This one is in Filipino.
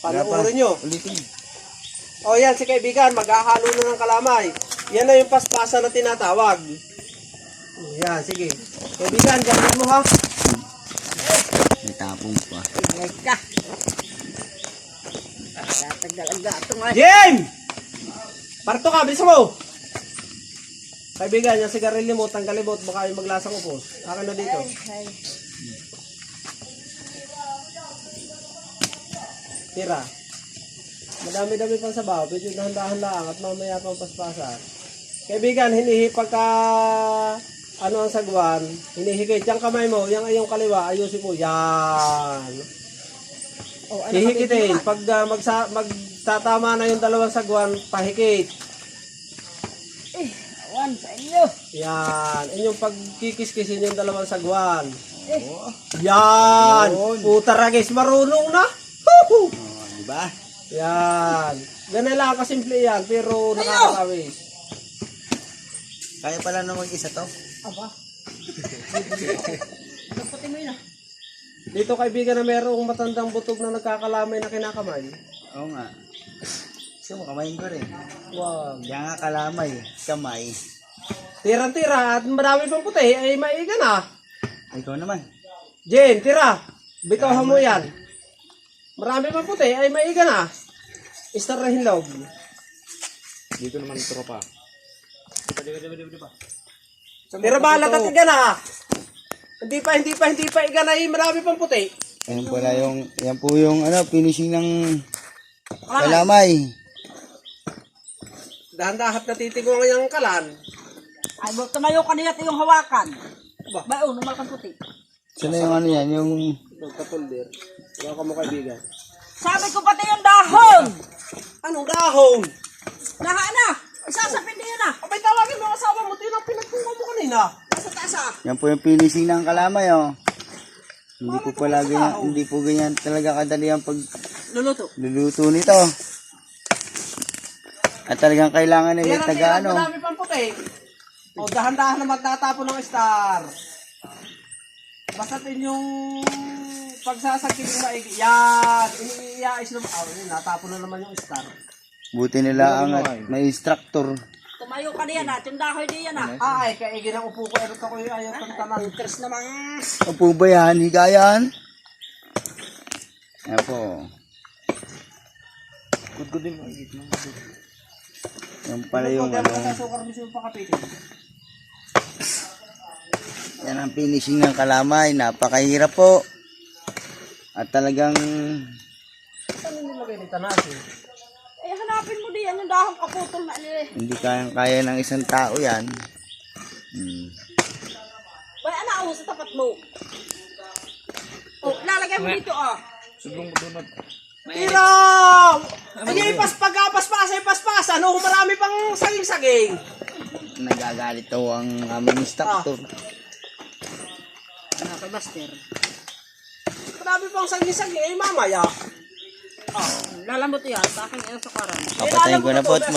Panuorin nyo. Ulitin. O yan, si kaibigan, maghahalo na ng kalamay. Yan na yung paspasan na tinatawag. Yan, sige. Kaibigan, gamit mo ha. May tapong pa. Ingay ka. Tatagal-aga ito nga. Jim! Parto ka, bilisan mo! Kaibigan, yung sigarilyo mo, tanggalin mo at baka yung maglasang upos. Akin na dito. Ay. Tira. Madami-dami pang sabaw. Medyo dahan-dahan lang at mamaya pang paspasa. Kaibigan, pagka ano ang sagwan, hinihigit. Yung kamay mo, yung iyong kaliwa, ayusin mo. Yan. Oh, ano Hihikitin. Pag magtatama na yung dalawang sagwan, pahikit. Awan sa inyo. Yan. Inyong pagkikiskisin yung dalawang sagwan. Eh. Yan. Puta ragis, marunong na. Woohoo! Oh, di ba? Yan. Ganun lang kasimple yan, pero nakakawis. Kaya pala na mag-isa to. Aba. Dapat mo yun ah. Dito kaibigan na merong matandang butog na nagkakalamay na kinakamay. Oo nga. Gusto mo, kamayin ko rin. Wag. Kaya nga kalamay, kamay. Tira-tira at marami pang puti ay maiga na. Ikaw naman. Jen, tira. Bitaw mo yan. Marami pang puti ay maiga na. Istarahin loob. Dito naman ito pa. Di pa. Tira balat at iga na. Hindi pa iga na ay marami pang puti. Ayan pala yung, yan po yung ano, finishing ng kalamay. Dahan-dahat na titigo ngayang kalan. Ay, tumayo ka niya yung hawakan. Ba? Bayo, numalkan puti. Sana yung ano yan, yung... Katuldir. Wala ka mo kaibigan. Sabi ko pati yung dahon. Anong dahon? Naha na. Isasapin din yun ah. Abay tawagin mo ang asawa mo. Ito yung pinagpunga mo kanina. Nasa taas ah. Yan po yung finishing ng kalamay, oh. Hindi po ganyan talaga kadali ang Luluto. pagluluto nito. At talagang kailangan na may taga ano. Marami pang puti. O dahan-dahan na magtatapon ng star. Basta yung pagsasagkiling maigi. Yan. Iniiyais naman. Natapon na naman yung star. Buti nila ang may instructor. Tumayo ka niya na. Yung dahoy din yan ah. Ay, kaigi ng upo ko. Erot ako yung ayaw ng tanan. Tres naman. Opo ba yan? Higayan? Ayan po. Good mo. Gitna. Yan pala yung ano. Sukar mismo pakapitin. Yan ang finishing ng kalamay. Napakahirap po. At talagang Ano nilagay ni Tanasi? Eh, hanapin mo din yan. Yung dahon kaputol na nila. hindi kaya ng isang tao yan. Bay, ano sa tapat mo? Oh, lalagay mo dito ah. Sudong mo doon. Tira! Hindi paspasa. Ano, marami pang saging-saging. Nagagalit daw ang aming instructor. Ano kay Master? Marami pang saging-saging. Eh, mamaya. Lalambot yan. Sa akin sa karan. Papatayin ko na po at